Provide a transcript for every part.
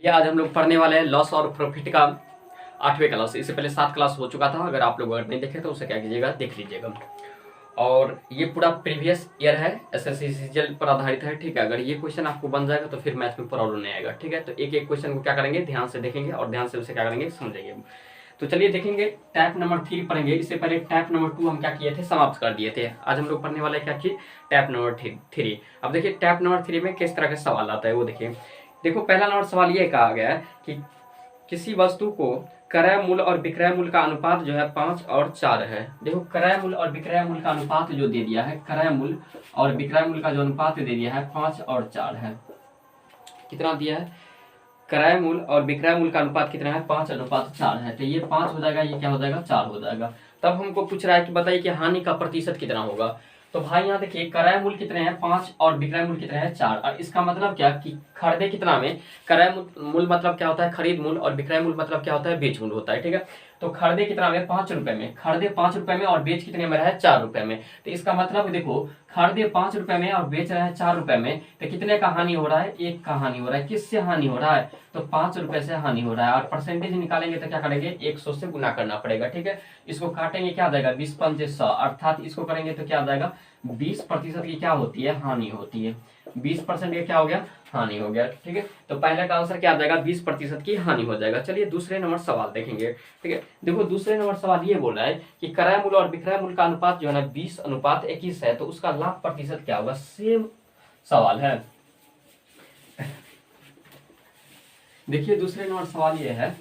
ये आज हम लोग पढ़ने वाले हैं लॉस और प्रॉफिट का 8वें क्लास। इससे पहले 7 क्लास हो चुका था। अगर आप लोग अगर नहीं देखे तो उसे क्या कीजिएगा, देख लीजिएगा। और ये पूरा प्रीवियस ईयर है, एसएससी सीजीएल पर आधारित है। ठीक है, अगर ये क्वेश्चन आपको बन जाएगा तो फिर मैथ में प्रॉब्लम नहीं आएगा। ठीक है, तो एक एक क्वेश्चन को क्या करेंगे, ध्यान से देखेंगे और ध्यान से उसे क्या करेंगे, समझेंगे। तो चलिए देखेंगे, टैप नंबर 3 पढ़ेंगे। इससे पहले टैप नंबर 2 हम क्या किए थे, समाप्त कर दिए थे। आज हम लोग पढ़ने वाले क्या कि टैप नंबर 3। अब देखिए टैप नंबर 3 में किस तरह के सवाल आता है वो देखिए। देखो पहला नंबर सवाल ये कहा गया है कि किसी वस्तु को क्रय मूल्य और विक्रय मूल्य का अनुपात जो है 5 और 4 है। देखो क्रय मूल्य और विक्रय मूल्य का अनुपात जो दे दिया है, क्रय मूल्य और विक्रय मूल्य का जो अनुपात दे दिया है 5 और 4 है। कितना दिया है, क्रय मूल्य और विक्रय मूल्य का अनुपात कितना है, 5:4 है। तो ये 5 हो जाएगा, ये क्या हो जाएगा, 4 हो जाएगा। तब हमको पूछ रहा है कि बताइए कि हानि का प्रतिशत कितना होगा। तो भाई यहाँ देखिए क्रय मूल्य कितने हैं, 5 और विक्रय मूल्य कितने हैं, 4। और इसका मतलब क्या कि खरीदे कितना में, क्रय मूल्य मतलब क्या होता है, खरीद मूल्य, और विक्रय मूल्य मतलब क्या होता है, बेच मूल्य होता है। ठीक है, तो खरीदे कितना में, 5 रुपए में, खरीदे 5 रुपए में और बेच कितने में रहा है, 4 रुपए में। तो इसका मतलब देखो खरीदे 5 रुपए में और बेच रहे हैं 4 रुपए में, तो कितने का हानि हो रहा है, 1 का हानि हो रहा है। किससे हानि हो रहा है, तो 5 रुपए से हानि हो रहा है। और परसेंटेज निकालेंगे तो क्या करेंगे, 100 से गुना करना पड़ेगा। ठीक है, इसको काटेंगे क्या आ जाएगा, 20 पंचे 100, अर्थात इसको करेंगे तो क्या आ जाएगा, 20% की क्या होती है, हानि होती है। 20% का क्या हो गया, हानि हो गया। ठीक है, तो पहले का आंसर क्या आ जाएगा, 20% की हानि हो जाएगा। चलिए दूसरे नंबर सवाल देखेंगे। ठीक है, देखो दूसरे नंबर सवाल ये बोल रहा है कि क्रय मूल्य और विक्रय मूल्य का अनुपात जो है ना 20:21 है, तो उसका लाभ प्रतिशत क्या होगा। सेम सवाल है। देखिए दूसरे नंबर सवाल ये है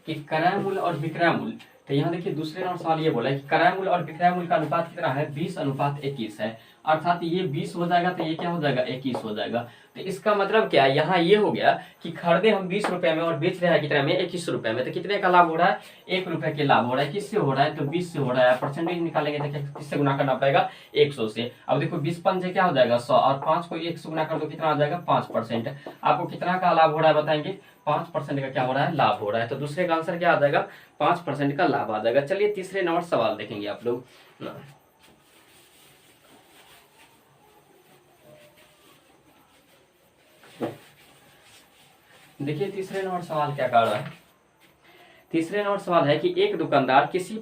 कि क्रय मूल्य और विक्रय मूल्य, तो यहाँ देखिए दूसरे नंबर सवाल ये बोला है कि क्रय मूल्य और विक्रय मूल्य का अनुपात कितना है, 20:21 है। अर्थात ये 20 हो जाएगा तो ये क्या हो जाएगा, 21 हो जाएगा। तो इसका मतलब क्या है, यहाँ ये हो गया कि खरीदे हम 20 रुपए में और बेच रहे हैं कितने में, 21 रुपए में। तो कितने का लाभ हो रहा है, 1 रुपए के लाभ हो रहा है। किससे हो रहा है, तो 20 से हो रहा है। परसेंटेज निकालेंगे तो किससे गुना करना पड़ेगा, 100 से। अब देखो 20 पंचे क्या हो जाएगा, 100, और 5 को 1 से गुना कर दो कितना आ जाएगा, 5%। आपको कितना का लाभ हो रहा है बताएंगे, 5% का क्या हो रहा है, लाभ हो रहा है। तो दूसरे का आंसर क्या आ जाएगा, 5% का लाभ आ जाएगा। चलिए तीसरे नंबर सवाल देखेंगे आप लोग। देखिए तीसरे नंबर सवाल क्या कर रहा है। तीसरे नंबर सवाल है कि एक दुकानदार किसी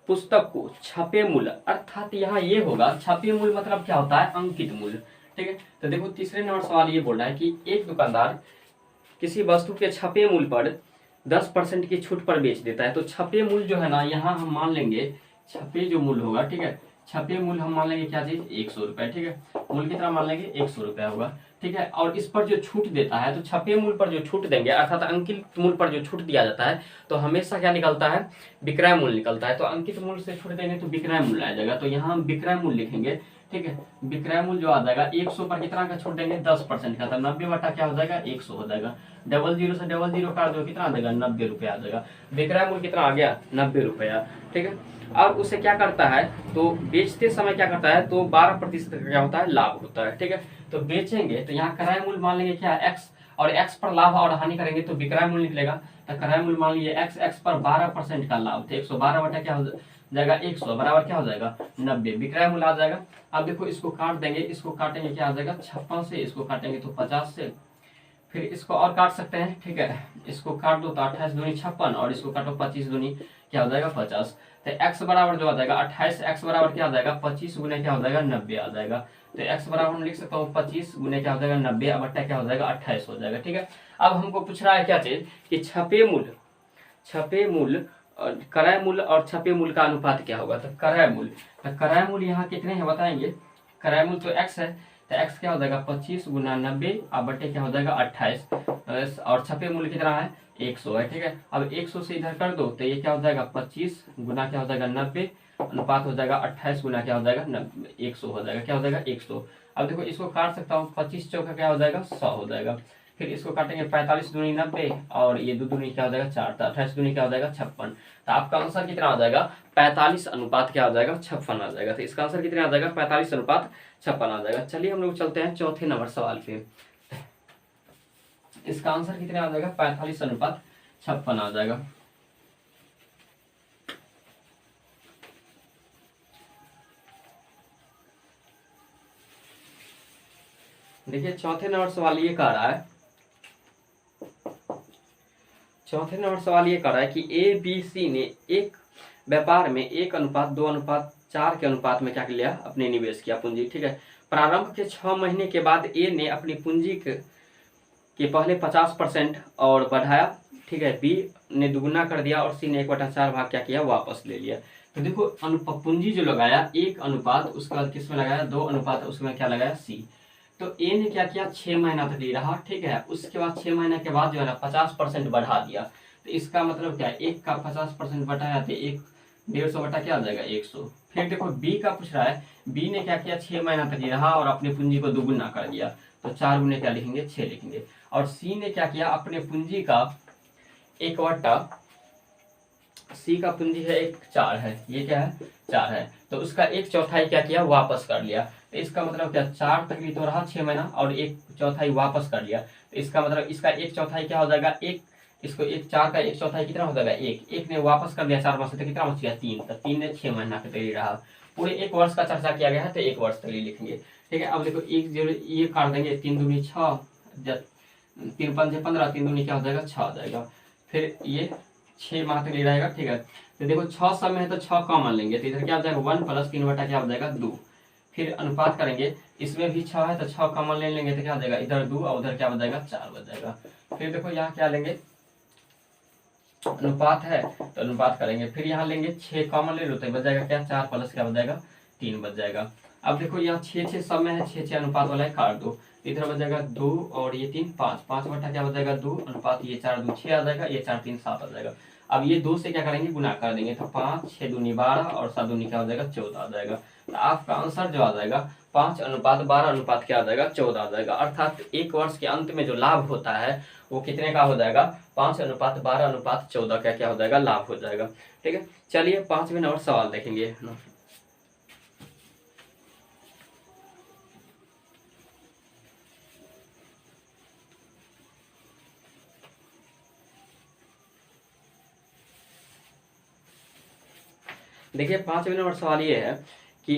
पुस्तक को छपे मूल्य, अर्थात यहाँ ये होगा छपे मूल्य मतलब क्या होता है, अंकित मूल्य। ठीक है, तो देखो तीसरे नंबर सवाल ये बोल रहा है कि एक दुकानदार किसी वस्तु के छपे मूल्य पर 10% की छूट पर बेच देता है। तो छपे मूल्य जो है ना, यहाँ हम मान लेंगे छपे जो मूल्य होगा, ठीक है, छपे मूल्य हम मान लेंगे क्या चीज, 100 रुपए। ठीक है, मूल्य कितना मान लेंगे, 100 रुपए होगा। ठीक है, और इस पर जो छूट देता है, तो छपे मूल्य पर जो छूट देंगे अर्थात अंकित मूल्य पर जो छूट दिया जाता है, तो हमेशा क्या निकलता है, विक्रय मूल्य निकलता है। तो अंकित मूल्य से छूट देंगे तो विक्रय मूल्य आ जाएगा। तो यहाँ हम विक्रय मूल्य लिखेंगे। ठीक है, विक्रय मूल्य जो आ जाएगा 100 पर कितना का छूट देंगे, 10% का। तो 90 बटा क्या हो जाएगा, 100 हो जाएगा। डबल जीरो से डबल जीरो काट दो कितना आ जाएगा, 90 रुपया आ जाएगा। विक्रय मूल्य कितना आ गया, 90 रुपया। ठीक है, अब उसे क्या करता है, तो बेचते समय क्या करता है, तो 12% का क्या होता है, लाभ होता है। ठीक है, तो बेचेंगे तो यहाँ क्रय मूल्य मान लेंगे क्या, एक्स, और एक्स पर लाभ और हानि करेंगे तो विक्रय मूल्य निकलेगा। तो क्रय मूल्य मान लीजिए एक्स, एक्स पर 12% का लाभ, तो 112 बटा क्या हो जाएगा, 100 बराबर क्या हो जाएगा, 90। विक्रय मूल्य आ जाएगा। अब देखो इसको काट देंगे, इसको काटेंगे क्या आ जाएगा, 56 से, इसको काटेंगे तो 50 से, फिर इसको और काट सकते हैं। ठीक है, इसको काट दो तो 28 दूनी 56, और इसको काटो 25 दूनी क्या हो जाएगा, 50। तो x बराबर जो आ जाएगा 28, x बराबर क्या आ जाएगा, 25 गुने क्या हो जाएगा, 90 आ जाएगा। तो x बराबर हम लिख सकता हूँ 25 गुने क्या हो जाएगा, 90, अब बट्टा क्या हो जाएगा, 28 हो जाएगा। ठीक है, अब हमको पूछ रहा है क्या चीज कि छपे मूल्य क्रय मूल्य और छपे मूल्य का अनुपात क्या होगा। तो क्रय मूल्य, तो क्रय मूल्य यहाँ कितने हैं बताएंगे, क्रय मूल्य तो x है, तो x क्या हो जाएगा, 25 गुना 90, अब बटे क्या हो जाएगा 28, और छपे मूल्य कितना है, 100 है। ठीक है, अब 100 से इधर कर दो तो ये क्या हो जाएगा, 25 गुना क्या हो जाएगा 90, अनुपात हो जाएगा 28 गुना क्या हो जाएगा 100 हो जाएगा, क्या हो जाएगा 100। अब देखो इसको काट सकता हूँ, 25 चौका क्या हो जाएगा 100 हो जाएगा। फिर इसको काटेंगे 45 दूनी 90, और ये 2 दूनी क्या हो जाएगा 4, तो 28 दूनी क्या हो जाएगा 56। तो आपका आंसर कितना आ जाएगा, 45 अनुपात क्या आ जाएगा, 56 आ जाएगा। तो इसका आंसर कितना आ जाएगा, 45 अनुपात 56 आ जाएगा। चलिए हम लोग चलते हैं चौथे नंबर सवाल पे। इसका आंसर कितना आ जाएगा, 45 अनुपात 56 आ जाएगा। देखिए चौथे नंबर सवाल ये कह रहा है चौथे नंबर सवाल ये कर रहा है कि ए बी सी ने एक व्यापार में 1:2:4 के अनुपात में क्या कर लिया, अपने निवेश किया पूंजी। ठीक है, प्रारंभ के 6 महीने के बाद ए ने अपनी पूंजी के पहले 50% और बढ़ाया। ठीक है, बी ने दुगुना कर दिया और सी ने 1/4 भाग क्या किया, वापस ले लिया। तो देखो पूंजी जो लगाया 1 अनुपात, उसके बाद किस में लगाया 2 अनुपात, उसमें क्या लगाया सी। तो ए ने क्या किया 6 महीना तक ले रहा। ठीक है, उसके बाद 6 महीने के बाद जो है ना 50% बढ़ा दिया। तो इसका मतलब क्या है, 1 का 50% बढ़ाया तो 150 बटा क्या आ जाएगा 100। फिर देखो बी का पूछ रहा है, बी ने क्या किया 6 महीना तक ले रहा और अपनी पूंजी को दुगुना कर दिया। तो 4 गुने क्या लिखेंगे 6 लिखेंगे। और सी ने क्या किया, अपने पूंजी का 1/, सी का पूंजी है 4 है, ये क्या है 4 है, तो उसका 1/4 क्या किया, वापस कर लिया। तो इसका मतलब क्या 4 तक तो रहा 6 महीना और 1/4 वापस कर लिया। तो इसका मतलब इसका 1/4 क्या हो जाएगा, इसको 4 का 1/4 कितना हो जाएगा 1 ने वापस कर दिया 4 वर्ष से, तो कितना बच गया 3। तो 3 ने 6 महीना के तक रहा। पूरे 1 वर्ष का चर्चा किया गया है तो 1 वर्ष तक लिखेंगे। ठीक है, अब देखो 1 0 ये काट देंगे, 3 दूनी 6, 3 5 15, 3 दूनी क्या हो जाएगा 6 हो जाएगा। फिर ये 6 माह तक ले रहेगा। ठीक है, तो देखो 6 सब में है तो 6 कॉमन लेंगे, तो इधर क्या हो जाएगा 1 + 3 बटा क्या हो जाएगा 2। फिर अनुपात करेंगे, इसमें भी 6 है तो 6 कॉमन ले लेंगे, तो क्या हो जाएगा इधर 2 और उधर क्या हो जाएगा 4 बच जाएगा। फिर देखो यहाँ क्या लेंगे, अनुपात है तो अनुपात करेंगे, फिर यहाँ लेंगे 6 कॉमन ले लो तो बच जाएगा क्या 4 प्लस क्या बच जाएगा 3 बच जाएगा। अब देखो यहाँ 6 सब में है, 6 अनुपात वाला है, काट दो, इधर बच जाएगा 2 और ये 3 5, 5 बटा क्या हो जाएगा 2 अनुपात ये 4 2 6 आ जाएगा, ये 4 3 7 आ जाएगा। अब ये 2 से क्या करेंगे गुना कर देंगे, तो 5 6 दूनी 12 और 7 दूनी क्या हो जाएगा 14 आ जाएगा। तो आपका आंसर जो आ जाएगा 5:12 अनुपात क्या आ जाएगा 14 आ जाएगा। अर्थात 1 वर्ष के अंत में जो लाभ होता है वो कितने का हो जाएगा 5:12:14 का क्या हो जाएगा लाभ हो जाएगा। ठीक है, चलिए 5वें नंबर सवाल देखेंगे। देखिए 5वें नंबर सवाल ये है कि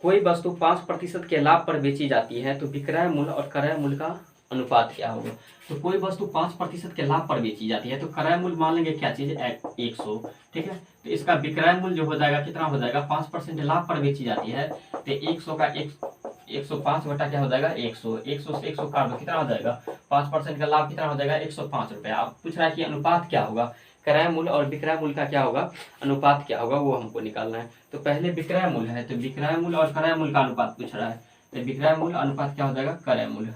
कोई वस्तु 5% के लाभ पर बेची जाती है तो विक्रय मूल्य और क्रय मूल्य का अनुपात क्या होगा। तो कोई वस्तु 5% के लाभ पर बेची जाती है तो क्रय मूल्य मान लेंगे क्या चीज 100। ठीक है, तो इसका विक्रय मूल्य जो हो जाएगा कितना हो जाएगा 5% लाभ पर बेची जाती है तो 100 का 105 बटा क्या हो जाएगा 100 से 100 काट दो कितना हो जाएगा 5% का लाभ कितना हो जाएगा 105 रुपया। अब पूछ रहा है कि अनुपात क्या होगा, क्रय मूल्य और विक्रय मूल्य का क्या होगा अनुपात क्या होगा वो हमको निकालना है। तो पहले विक्रय मूल्य है, तो विक्रय मूल्य और क्रय मूल्य का अनुपात पूछ रहा है, तो विक्रय मूल्य अनुपात क्या हो जाएगा क्रय मूल्य।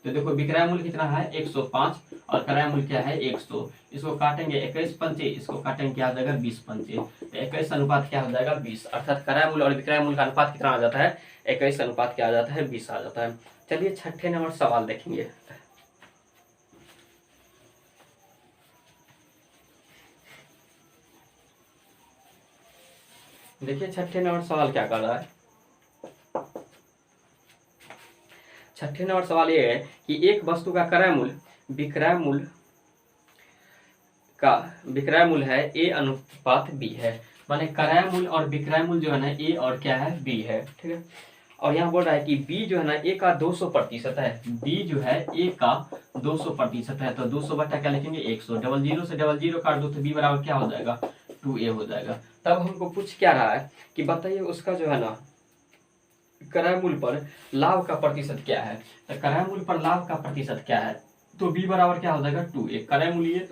तो देखो विक्रय मूल्य कितना है 105 और क्रय मूल्य क्या है 100। इसको काटेंगे 21 पंचे, इसको काटेंगे क्या हो जाएगा 20 पंचे, तो 21 अनुपात क्या हो जाएगा 20। अर्थात क्रय मूल्य और विक्रय मूल्य का अनुपात कितना आ जाता है 21 अनुपात क्या आ जाता है 20 आ जाता है। चलिए 6ठे नंबर सवाल देखेंगे। देखिए 6ठे नंबर सवाल क्या कर रहा है। 6ठे नंबर सवाल ये है कि एक वस्तु का क्रय मूल्य विक्रय मूल्य है ए अनुपात बी है, माने क्रय मूल्य और विक्रय मूल्य जो है ना ए और क्या है बी है। ठीक है, और यहाँ बोल रहा है कि बी जो है ना ए का 200% है, बी जो है ए का 200% है, तो 200 बटा क्या लिखेंगे 100, 00 से 00 काट दो तो बी बराबर क्या हो जाएगा 2a हो जाएगा। तब हमको पूछ क्या रहा है कि बताइए उसका जो है ना क्रय मूल्य पर लाभ का प्रतिशत क्या है। तो क्रय मूल्य पर लाभ का प्रतिशत क्या है, तो b बराबर क्या हो जाएगा 2a, क्रय मूल्य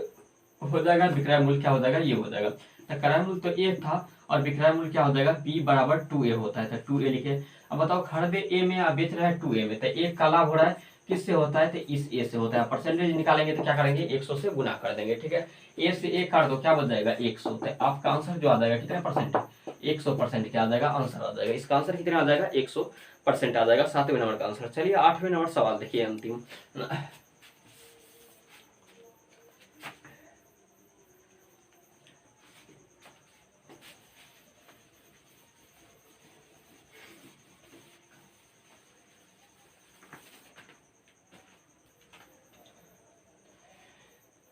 हो जाएगा, विक्रय मूल्य क्या हो जाएगा ये हो जाएगा। तो क्रय मूल्य तो a था और विक्रय मूल्य क्या हो जाएगा b बराबर 2a होता है, तो 2a लिखे। अब बताओ खरीदे a में या बेच रहा है 2a में, तो 1 का लाभ हो रहा है किससे होता है, तो इस a से होता है। परसेंटेज निकालेंगे तो क्या करेंगे 100 से गुना कर देंगे। ठीक है, a से a काट दो क्या बच जाएगा 100, तो आपका आंसर जो आ जाएगा कितना परसेंट 100% क्या आ जाएगा आंसर आ जाएगा। इसका आंसर कितना आ जाएगा 100% आ जाएगा 7वें नंबर का आंसर। चलिए 8वें नंबर सवाल देखिए अंतिम।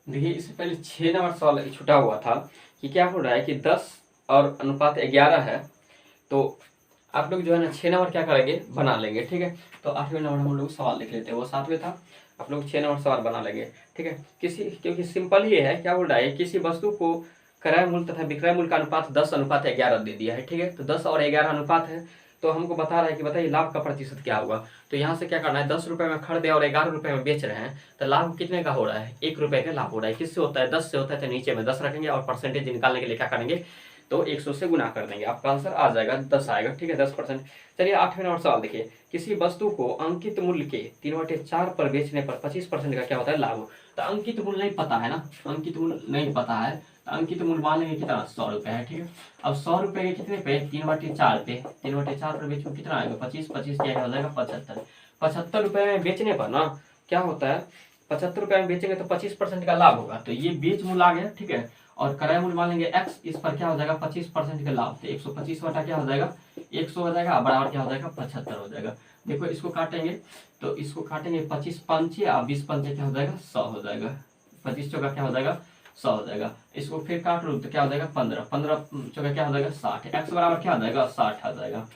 देखिए इससे पहले 6 नंबर सवाल छूटा हुआ था कि क्या हो रहा है कि 10 और अनुपात 11 है, तो आप लोग जो है ना 6 नंबर क्या करेंगे बना लेंगे। ठीक है, तो 8वें नंबर हम लोग सवाल लिख लेते हैं, वो 7वें था आप लोग 6 नंबर सवाल बना लेंगे। ठीक है, किसी क्योंकि सिंपल ही है, क्या बोल रहा है, किसी वस्तु को क्रय मूल्य तथा विक्रय मूल्य का अनुपात 10:11 दे दिया है। ठीक है, तो 10 और 11 अनुपात है, तो हमको बता रहा है कि बताइए लाभ का प्रतिशत क्या होगा। तो यहाँ से क्या करना है, 10 रुपये में खरीदे और 11 रुपये में बेच रहे हैं, तो लाभ कितने का हो रहा है, 1 रुपये का लाभ हो रहा है। किससे होता है, 10 से होता है, तो नीचे में 10 रखेंगे और परसेंटेज निकालने के लिए क्या करेंगे, तो 100 से गुना कर देंगे, आपका आंसर आ जाएगा 10 आएगा। ठीक है, 10%। चलिए 8वें नंबर सवाल देखिए, किसी वस्तु को अंकित मूल्य के 3/4 पर बेचने पर 25% का क्या होता है, लाभ। तो अंकित मूल्य नहीं पता है ना, अंकित मूल्य नहीं पता है, तो अंकित मूल्य मान लेंगे कितना, 100 रुपये है। ठीक है, अब 100 रुपये के कितने पे, 3/4 पे, 3/4 पर बेचो कितना आएगा, 25, 25 क्या हो जाएगा 75। 75 रुपये में बेचने पर ना क्या होता है, 75 रुपये में बेचेंगे तो 25% का लाभ होगा, तो ये बेच मूल्य आ गया। ठीक है, और क्रय मूल्य मान लेंगे x, इस पर क्या हो जाएगा 25% का लाभ, तो 125 बटा क्या हो जाएगा 100 हो जाएगा, बराबर क्या हो जाएगा 75 हो जाएगा। देखो इसको काटेंगे, तो इसको काटेंगे 25 पंचे और 20 पंचे क्या हो जाएगा 100 हो जाएगा, 25 चौका क्या हो जाएगा 100 हो जाएगा। इसको फिर काट लो तो क्या हो जाएगा 15, 15 चौका क्या हो जाएगा 60, x बराबर क्या हो जाएगा 60 आ जाएगा,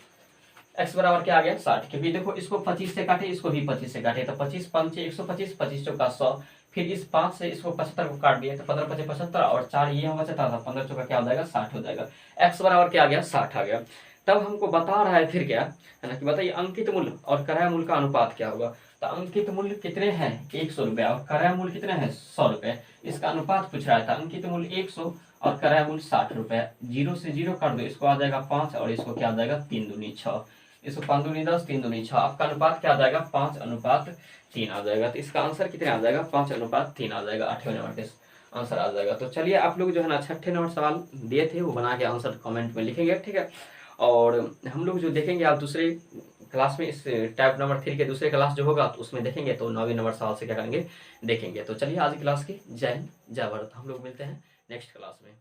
x बराबर क्या आ गया 60। क्योंकि देखो इसको 25 से काटे, इसको भी 25 से काटे, तो 25 पंचे 125, 25 चौका 100, फिर इस 5 से इसको 75 को काट दिया, तो 15 5 75 और 4 ये हम बचता था, 15 चौका क्या हो जाएगा 60 हो जाएगा, x बराबर क्या आ गया 60 आ गया। तब हमको बता रहा है फिर क्या है ना, कि बताइए अंकित मूल्य और क्रय मूल्य का अनुपात क्या होगा। तो अंकित मूल्य कितने हैं 100 रुपये और क्रय मूल्य कितने हैं 100 रुपये, इसका अनुपात पूछ रहा था। अंकित मूल्य 100 और क्रय मूल्य 60 रुपये, 0 से 0 काट दो, इसको आ जाएगा 5 और इसको क्या आ जाएगा 3 दूनी 6, इसको 5 दूनी 10, 3 दूनी 6, आपका अनुपात क्या आ जाएगा 5:3 आ जाएगा। तो इसका आंसर कितने आ जाएगा 5:3 आ जाएगा, 8वें नंबर के आंसर आ जाएगा। तो चलिए आप लोग जो है ना 6ठे नंबर सवाल दिए थे वो बना के आंसर कमेंट में लिखेंगे। ठीक है, और हम लोग जो देखेंगे आप दूसरे क्लास में, इस टाइप नंबर 3 के दूसरे क्लास जो होगा तो उसमें देखेंगे, तो 9वें नंबर सवाल से क्या करेंगे देखेंगे। तो चलिए आज की क्लास की जय हिंद जय भारत, हम लोग मिलते हैं नेक्स्ट क्लास में।